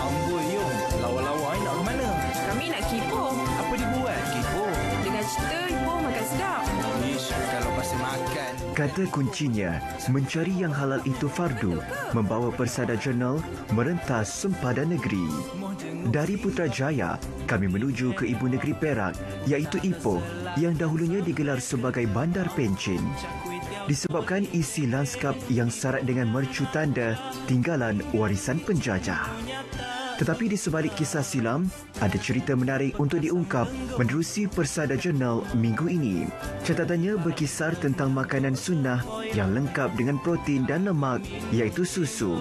Amboi, Yong. Lawa-lawa ni nak ke mana? Kami nak kipo. Apa dibuat? Kipo. Dengan cerita ibu makan sedap. Ish, kalau pasal makan. Kata kuncinya, mencari yang halal itu fardu, membawa Persada Jurnal merentas sempadan negeri. Dari Putrajaya, kami menuju ke ibu negeri Perak, iaitu Ipoh, yang dahulunya digelar sebagai Bandar Pencin. Disebabkan isi lanskap yang syarat dengan mercu tanda tinggalan warisan penjajah. Tetapi di sebalik kisah silam, ada cerita menarik untuk diungkap menerusi Persada Jurnal minggu ini. Catatannya berkisar tentang makanan sunnah yang lengkap dengan protein dan lemak, iaitu susu.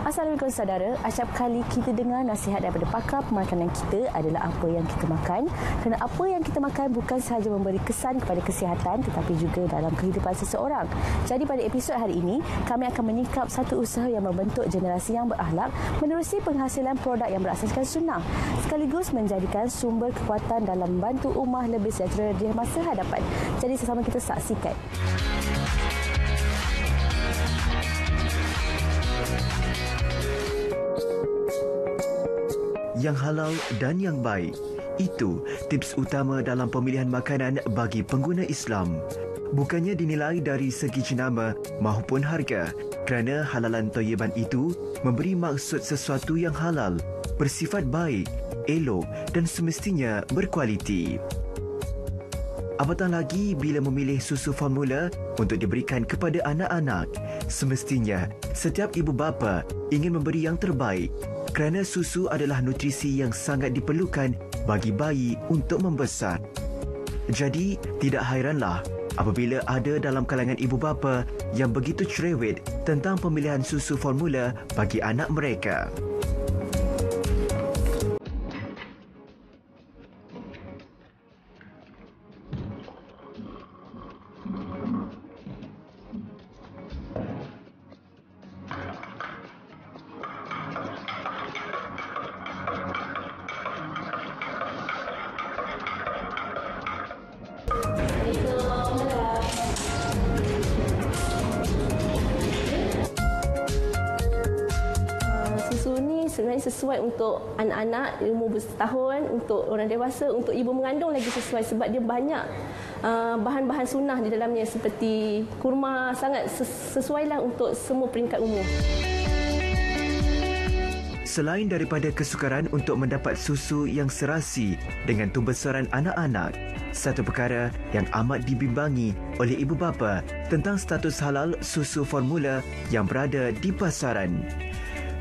Assalamualaikum saudara, acap kali kita dengar nasihat daripada pakar pemakanan kita adalah apa yang kita makan. Kerana apa yang kita makan bukan sahaja memberi kesan kepada kesihatan tetapi juga dalam kehidupan seseorang. Jadi pada episod hari ini, kami akan menyingkap satu usaha yang membentuk generasi yang berakhlak menerusi penghasilan produk yang berasaskan sunnah sekaligus menjadikan sumber kekuatan dalam membantu ummah lebih sejahtera di masa hadapan. Jadi sesama kita saksikan. Yang halal dan yang baik. Itu tips utama dalam pemilihan makanan bagi pengguna Islam. Bukannya dinilai dari segi jenama maupun harga, kerana halalan thayyiban itu memberi maksud sesuatu yang halal, bersifat baik, elok dan semestinya berkualiti. Apatah lagi bila memilih susu formula untuk diberikan kepada anak-anak. Semestinya setiap ibu bapa ingin memberi yang terbaik, kerana susu adalah nutrisi yang sangat diperlukan bagi bayi untuk membesar. Jadi, tidak hairanlah apabila ada dalam kalangan ibu bapa yang begitu cerewet tentang pemilihan susu formula bagi anak mereka. Susu ni sebenarnya sesuai untuk anak-anak umur bertahun, untuk orang dewasa, untuk ibu mengandung lagi sesuai sebab dia banyak bahan-bahan sunnah di dalamnya seperti kurma, sangat sesuailah untuk semua peringkat umur. Selain daripada kesukaran untuk mendapat susu yang serasi dengan tumbesaran anak-anak, satu perkara yang amat dibimbangi oleh ibu bapa tentang status halal susu formula yang berada di pasaran.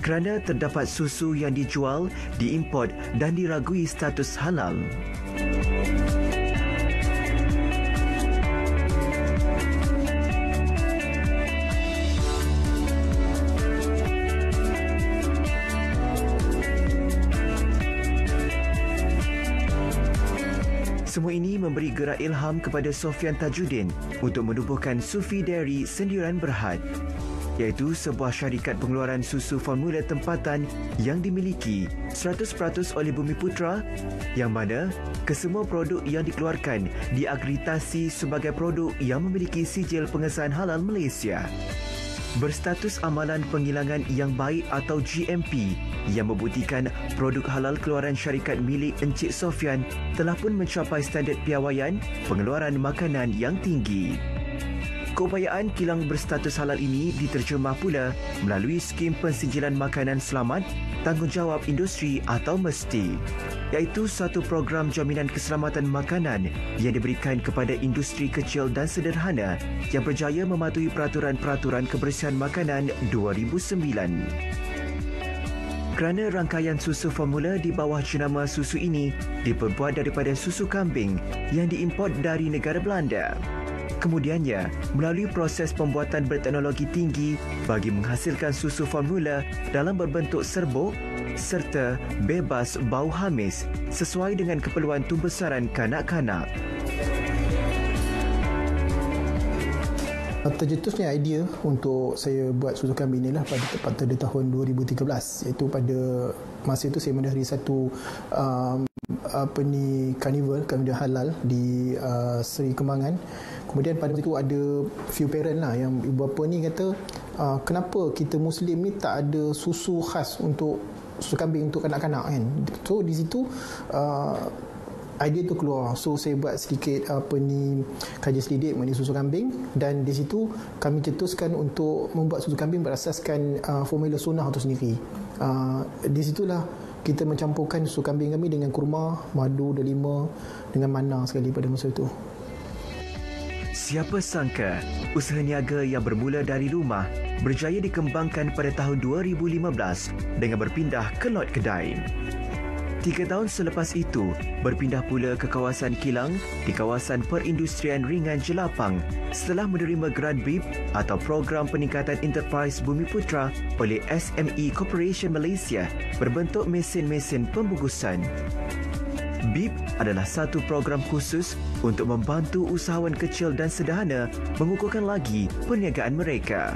Kerana terdapat susu yang dijual, diimport dan diragui status halal. Semua ini memberi gerak ilham kepada Sofian Tajuddin untuk menubuhkan Sufi Dairy Sendiran Berhad, iaitu sebuah syarikat pengeluaran susu formula tempatan yang dimiliki 100% oleh Bumiputra, yang mana kesemua produk yang dikeluarkan diakreditasi sebagai produk yang memiliki sijil pengesahan halal Malaysia. Berstatus amalan penghilangan yang baik atau GMP yang membuktikan produk halal keluaran syarikat milik Encik Sofian telah pun mencapai standard piawaian pengeluaran makanan yang tinggi. Keupayaan kilang berstatus halal ini diterjemah pula melalui skim pensijilan makanan selamat tanggungjawab industri atau MESTI. iaitu satu program jaminan keselamatan makanan yang diberikan kepada industri kecil dan sederhana yang berjaya mematuhi peraturan-peraturan kebersihan makanan 2009. Kerana rangkaian susu formula di bawah jenama susu ini diperbuat daripada susu kambing yang diimport dari negara Belanda. Kemudiannya, melalui proses pembuatan berteknologi tinggi bagi menghasilkan susu formula dalam berbentuk serbuk serta bebas bau hamis sesuai dengan keperluan tumbesaran kanak-kanak. Tercetusnya idea untuk saya buat susu kambing inilah pada tahun 2013, iaitu pada masa itu saya menghadiri satu carnival halal di Seri Kembangan. Kemudian pada itu ada few parent lah yang ibu bapa ni kata kenapa kita Muslim ni tak ada susu khas untuk susu kambing untuk kanak-kanak kan. So di situ idea tu keluar. So saya buat sedikit kajian selidik mengenai susu kambing, dan di situ kami cetuskan untuk membuat susu kambing berasaskan formula sunnah itu sendiri. Di situlah kita mencampurkan susu kambing kami dengan kurma, madu, delima dengan mana sekali pada masa itu. Siapa sangka usaha niaga yang bermula dari rumah berjaya dikembangkan pada tahun 2015 dengan berpindah ke lot kedai. 3 tahun selepas itu, berpindah pula ke kawasan kilang di kawasan perindustrian ringan Jelapang setelah menerima grant BIP atau Program Peningkatan Enterprise Bumiputra oleh SME Corporation Malaysia berbentuk mesin-mesin pembungkusan. BIP adalah satu program khusus untuk membantu usahawan kecil dan sederhana mengukuhkan lagi perniagaan mereka.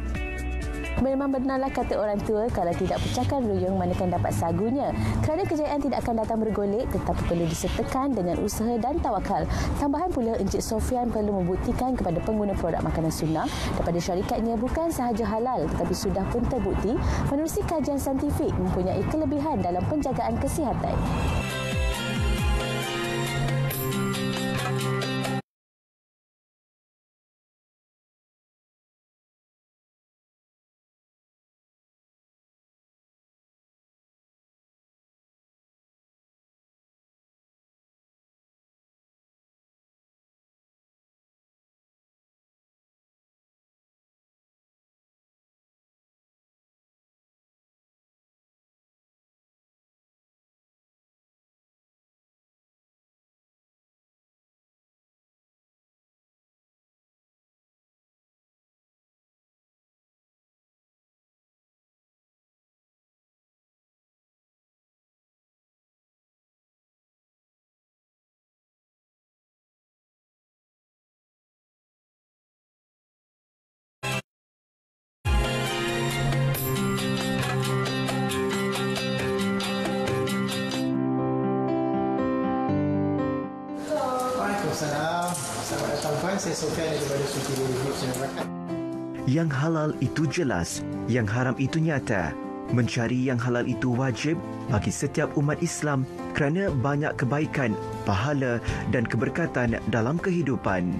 Memang benarlah kata orang tua, kalau tidak pecahkan ruyung manakan dapat sagunya. Kerana kejayaan tidak akan datang bergolek, tetapi perlu disertakan dengan usaha dan tawakal. Tambahan pula, Encik Sofian perlu membuktikan kepada pengguna produk makanan sunnah daripada syarikatnya bukan sahaja halal tetapi sudah pun terbukti menerusi kajian saintifik mempunyai kelebihan dalam penjagaan kesihatan. Selamat datang puan, saya Sofian daripada Suci Review Masyarakat. Yang halal itu jelas, yang haram itu nyata. Mencari yang halal itu wajib bagi setiap umat Islam kerana banyak kebaikan, pahala dan keberkatan dalam kehidupan.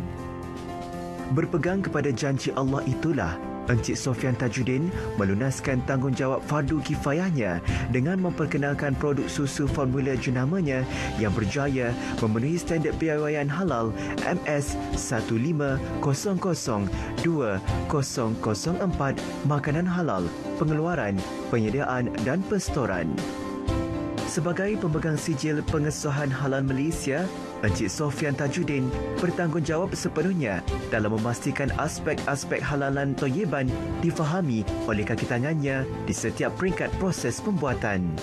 Berpegang kepada janji Allah itulah Encik Sofian Tajuddin melunaskan tanggungjawab fardu kifayahnya dengan memperkenalkan produk susu formula jenamanya yang berjaya memenuhi standard piawaian halal MS 15002-004 makanan halal, pengeluaran, penyediaan dan penstoran. Sebagai pemegang sijil pengesahan halal Malaysia, Encik Sofian Tajuddin bertanggungjawab sepenuhnya dalam memastikan aspek-aspek halalan toyiban difahami oleh kaki tangannya di setiap peringkat proses pembuatan.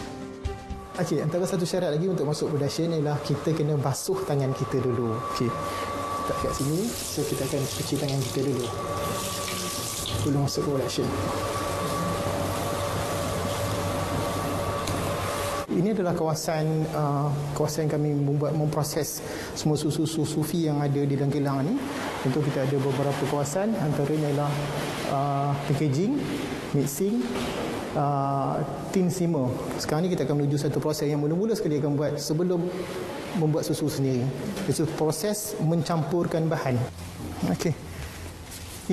Okey, antara satu syarat lagi untuk masuk production ialah kita kena basuh tangan kita dulu. Okey. Tak kat sini, so kita akan cuci tangan kita dulu. Sebelum masuk production. Ini adalah kawasan kami memproses semua susu sufi yang ada di dalam kilang ini. Tentu kita ada beberapa kawasan, antaranya ialah packaging, mixing, tin simmer. Sekarang ni kita akan menuju satu proses yang mula-mula sekali akan buat sebelum membuat susu sendiri. Itu proses mencampurkan bahan. Okey.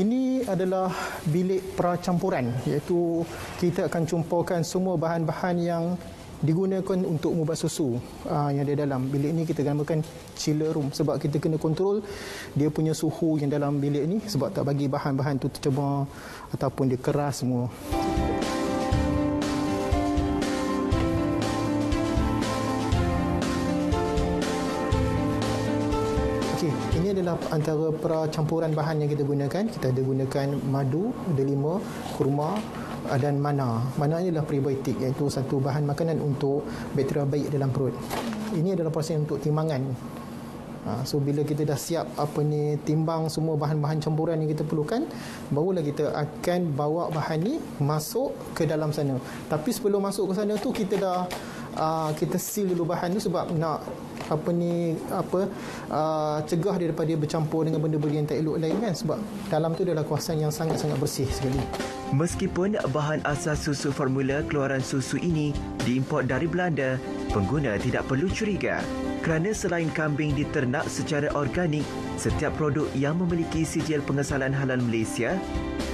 Ini adalah bilik pracampuran, iaitu kita akan campurkan semua bahan-bahan yang digunakan untuk mengubah susu yang ada dalam bilik ni. Kita namakan chiller room sebab kita kena kontrol dia punya suhu yang dalam bilik ni, sebab tak bagi bahan-bahan tu tercemar ataupun dia keras semua. Ini adalah antara percampuran bahan yang kita gunakan. Kita ada gunakan madu, delima, kurma dan mana. Mana ini adalah prebiotik, iaitu satu bahan makanan untuk bakteria baik dalam perut. Ini adalah proses untuk timbangan. So bila kita dah siap timbang semua bahan-bahan campuran yang kita perlukan, barulah kita akan bawa bahan ni masuk ke dalam sana. Tapi sebelum masuk ke sana tu kita dah kita seal dulu bahan tu sebab nak cegah dia daripada bercampur dengan benda-benda yang tak elok lain kan, sebab dalam tu adalah kawasan yang sangat-sangat bersih sekali. Meskipun bahan asas susu formula keluaran susu ini diimport dari Belanda, pengguna tidak perlu curiga kerana selain kambing diternak secara organik, setiap produk yang memiliki sijil pengesalan halal Malaysia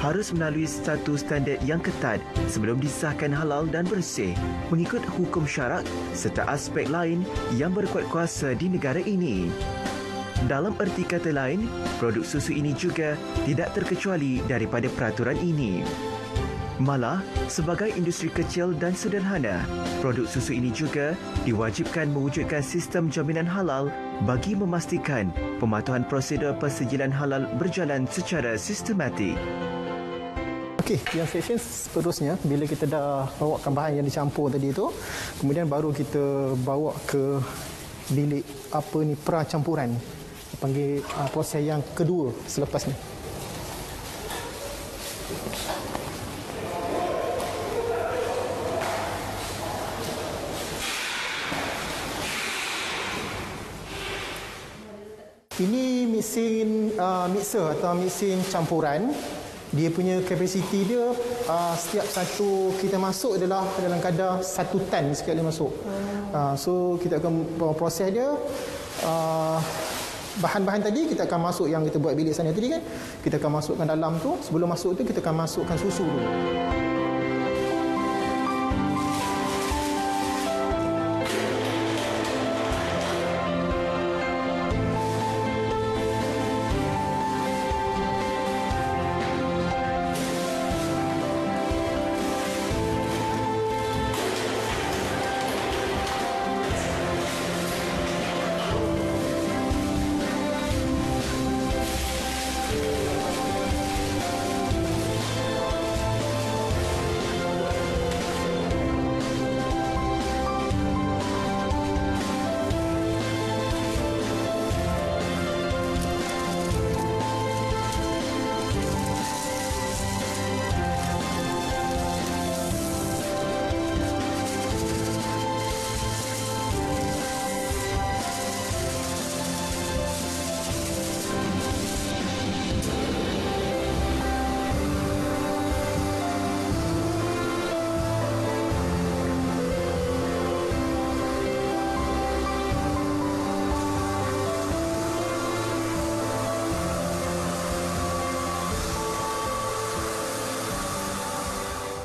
harus melalui satu standard yang ketat sebelum disahkan halal dan bersih mengikut hukum syarak serta aspek lain yang berkuat kuasa di negara ini. Dalam erti kata lain, produk susu ini juga tidak terkecuali daripada peraturan ini. Malah, sebagai industri kecil dan sederhana, produk susu ini juga diwajibkan mewujudkan sistem jaminan halal bagi memastikan pematuhan prosedur persijilan halal berjalan secara sistematik. Okey, yang section seterusnya, bila kita dah bawakan bahan yang dicampur tadi tu, kemudian baru kita bawa ke bilik pra-campuran. Panggil proses yang kedua selepas ni. Ini mesin mixer atau mesin campuran. Dia punya kapasiti dia setiap satu kita masuk adalah dalam kadar 1 tan sekali masuk. So kita akan proses dia. Bahan-bahan tadi kita akan masuk yang kita buat bilik sana tadi kan. Kita akan masukkan dalam tu. Sebelum masuk tu kita akan masukkan susu dulu.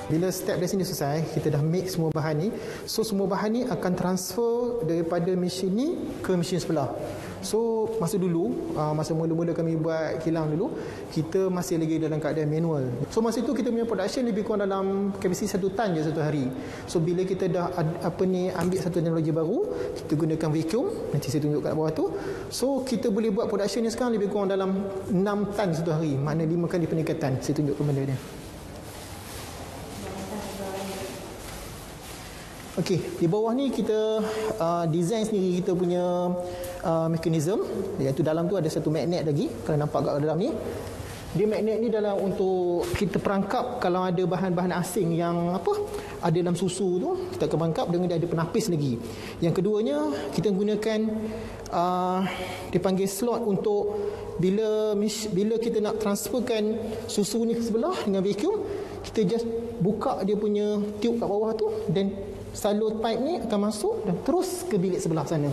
Bila step dari sini selesai, kita dah mix semua bahan ni. So semua bahan ni akan transfer daripada mesin ni ke mesin sebelah. So masa dulu, masa mula-mula kami buat kilang dulu, kita masih lagi dalam keadaan manual. So masa itu kita punya production lebih kurang dalam kapasiti 1 tan je satu hari. So bila kita dah ambil satu teknologi baru, kita gunakan vacuum, nanti saya tunjuk kat bawah tu. So kita boleh buat production ni sekarang lebih kurang dalam 6 tan satu hari. Makna 5 kali peningkatan. Saya tunjukkan benda dia. Okey, di bawah ni kita design sendiri kita punya mekanisme, iaitu dalam tu ada satu magnet lagi, kalau nampak kat dalam ni. Dia magnet ni dalam untuk kita perangkap kalau ada bahan-bahan asing yang ada dalam susu tu, kita akan perangkap dengan dia ada penapis lagi. Yang keduanya kita gunakan dipanggil slot untuk bila kita nak transferkan susu ni ke sebelah dengan vacuum, kita just buka dia punya tube kat bawah tu dan salur pipe ni akan masuk dan terus ke bilik sebelah sana.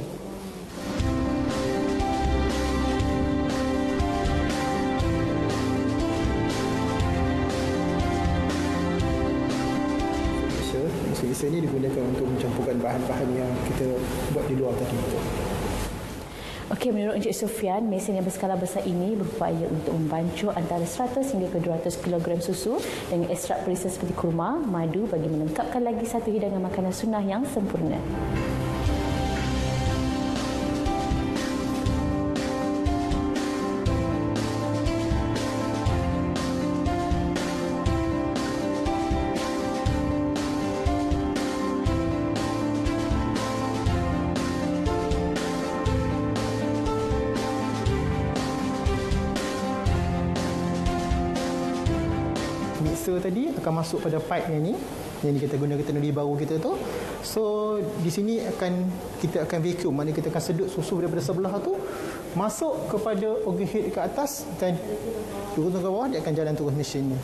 Mixer ni digunakan untuk mencampurkan bahan-bahan yang kita buat di luar tadi. Okey, menurut Encik Sufian, mesin yang berskala besar ini berupaya untuk membancuh antara 100 hingga ke 200 kg susu dengan ekstrak perisa seperti kurma, madu bagi melengkapkan lagi satu hidangan makanan sunnah yang sempurna. Mixer tadi akan masuk pada pipe yang ni kita guna teknologi baru kita tu. So di sini kita akan vacuum, mana kita akan sedut susu daripada sebelah tu masuk kepada overhead dekat atas dan turun ke bawah, dia akan jalan terus mesin ni.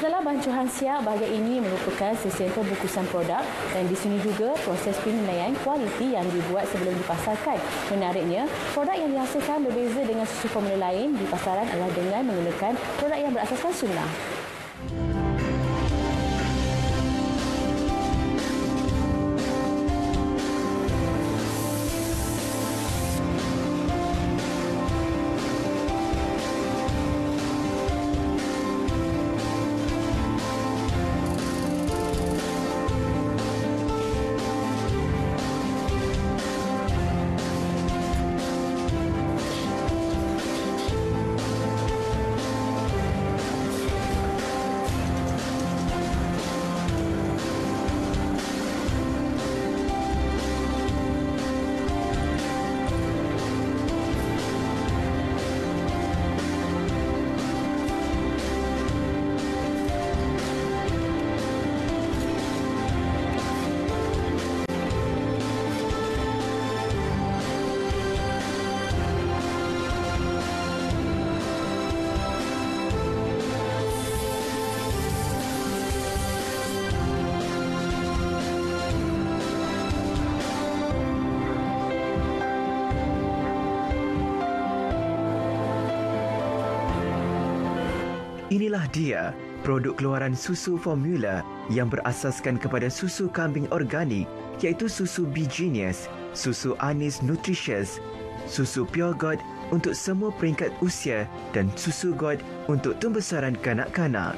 Setelah bancuhan siap, bahagian ini merupakan sistem pembungkusan produk dan di sini juga proses penilaian kualiti yang dibuat sebelum dipasarkan. Menariknya, produk yang dihasilkan berbeza dengan susu formula lain di pasaran adalah dengan menggunakan produk yang berasaskan sunnah. Inilah dia, produk keluaran susu formula yang berasaskan kepada susu kambing organik, iaitu susu B-Genius, susu Anis Nutritious, susu Pure God untuk semua peringkat usia dan susu God untuk pembesaran kanak-kanak.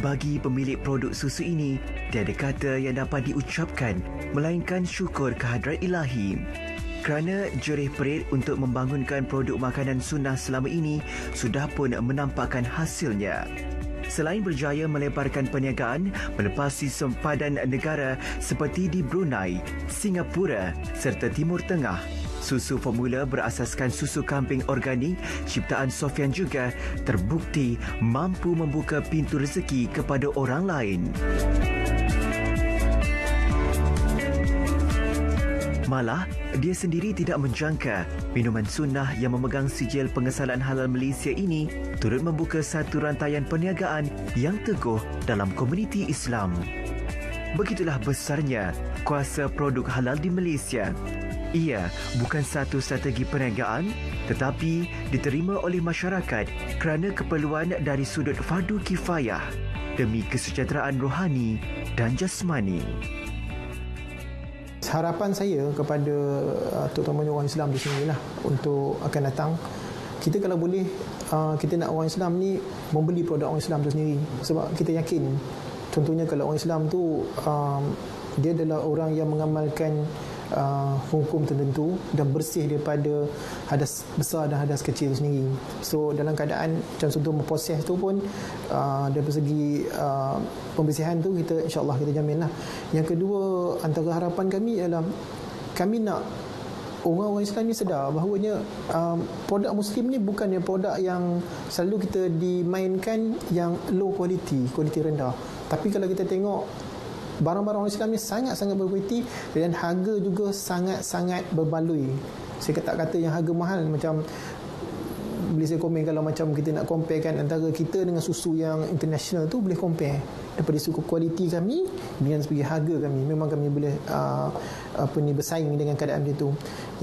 bagi pemilik produk susu ini, tiada kata yang dapat diucapkan melainkan syukur kehadrat Ilahi. Kerana jerih perit untuk membangunkan produk makanan sunnah selama ini sudah pun menampakkan hasilnya. Selain berjaya melebarkan perniagaan melepasi sempadan negara seperti di Brunei, Singapura serta Timur Tengah, susu formula berasaskan susu kambing organik ciptaan Sofian juga terbukti mampu membuka pintu rezeki kepada orang lain. Malah, dia sendiri tidak menjangka minuman sunnah yang memegang sijil pengesalan halal Malaysia ini turut membuka satu rantaian perniagaan yang teguh dalam komuniti Islam. Begitulah besarnya kuasa produk halal di Malaysia. Ia bukan satu strategi perniagaan tetapi diterima oleh masyarakat kerana keperluan dari sudut fardu kifayah demi kesejahteraan rohani dan jasmani. Harapan saya kepada terutamanya orang Islam di sini lah untuk akan datang, kita kalau boleh kita nak orang Islam ni membeli produk orang Islam tu sendiri, sebab kita yakin contohnya kalau orang Islam tu dia adalah orang yang mengamalkan hukum tertentu dan bersih daripada hadas besar dan hadas kecil sendiri. So dalam keadaan macam contoh memproses tu pun dari segi pembersihan tu kita insya-Allah kita jamin lah. Yang kedua, antara harapan kami ialah kami nak orang-orang Islam ni sedar bahawanya produk Muslim ni bukannya produk yang selalu kita dimainkan yang low quality, kualiti rendah. Tapi kalau kita tengok barang-barang orang Islam ni sangat-sangat berkualiti dan harga juga sangat-sangat berbaloi. Saya tak kata yang harga mahal, macam boleh saya komen kalau macam kita nak compare kan antara kita dengan susu yang international tu, boleh compare daripada segi kualiti kami dengan segi harga kami. Memang kami boleh bersaing dengan keadaan itu.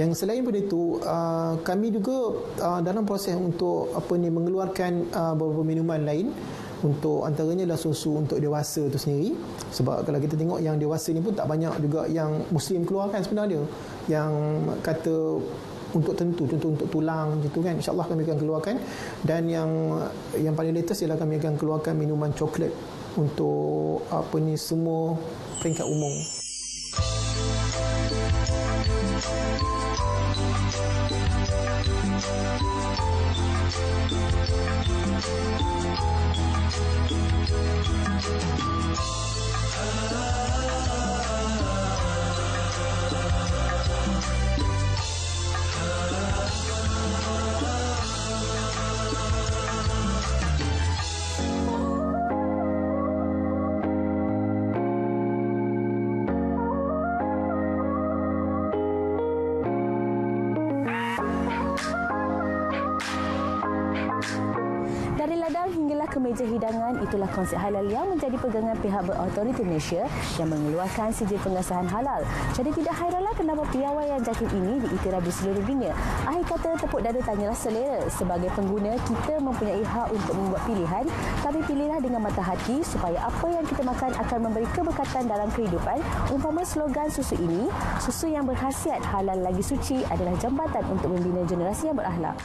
Yang selain daripada itu, kami juga dalam proses untuk mengeluarkan beberapa minuman lain. Untuk antaranya adalah susu untuk dewasa itu sendiri. Sebab kalau kita tengok yang dewasa ni pun tak banyak juga yang Muslim keluarkan sebenarnya. Yang kata untuk tentu, contoh untuk tulang gitu kan. InsyaAllah kami akan keluarkan. Dan yang paling latest ialah kami akan keluarkan minuman coklat untuk semua peringkat umum. Dari ladang hinggalah ke meja hidangan, itulah konsep halal yang menjadi pegangan pihak berautoriti Malaysia yang mengeluarkan sijil pengesahan halal. Jadi tidak hairanlah kenapa piawaian Jakim ini diiktiraf di seluruh dunia. Akhir kata, tepuk dada tanyalah selera. Sebagai pengguna, kita mempunyai hak untuk membuat pilihan, tapi pilihlah dengan mata hati supaya apa yang kita makan akan memberi keberkatan dalam kehidupan. Umpama slogan susu ini, susu yang berkhasiat halal lagi suci adalah jambatan untuk membina generasi yang berakhlak.